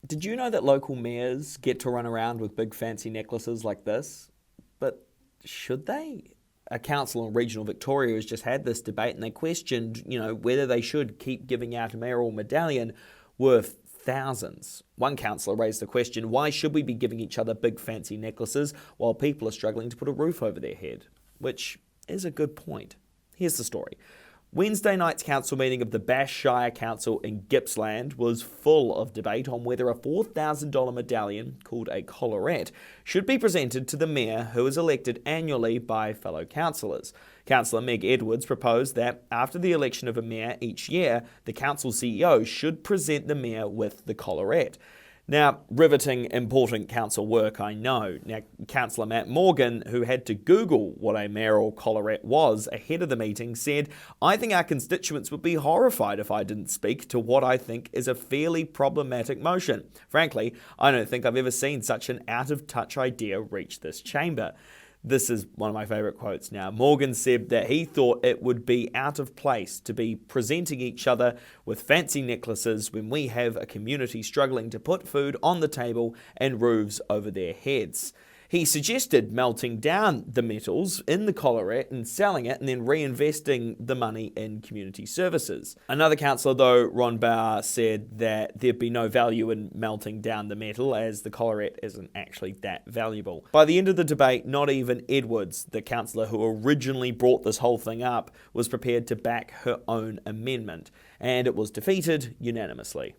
Did you know that local mayors get to run around with big fancy necklaces like this? But should they? A council in regional Victoria has just had this debate and they questioned, whether they should keep giving out a mayoral medallion worth thousands. One councillor raised the question, why should we be giving each other big fancy necklaces while people are struggling to put a roof over their head? Which is a good point. Here's the story. Wednesday night's council meeting of the Bass Shire Council in Gippsland was full of debate on whether a $4,000 medallion, called a collarette, should be presented to the mayor who is elected annually by fellow councillors. Councillor Meg Edwards proposed that after the election of a mayor each year, the council CEO should present the mayor with the collarette. Now, riveting, important council work, I know. Now, Councillor Matt Morgan, who had to Google what a mayoral collarette was ahead of the meeting, said, I think our constituents would be horrified if I didn't speak to what I think is a fairly problematic motion. Frankly, I don't think I've ever seen such an out-of-touch idea reach this chamber. This is one of my favourite quotes now. Morgan said that he thought it would be out of place to be presenting each other with fancy necklaces when we have a community struggling to put food on the table and roofs over their heads. He suggested melting down the metals in the collarette and selling it and then reinvesting the money in community services. Another councillor, though, Ron Bauer, said that there'd be no value in melting down the metal as the collarette isn't actually that valuable. By the end of the debate, not even Edwards, the councillor who originally brought this whole thing up, was prepared to back her own amendment, and it was defeated unanimously.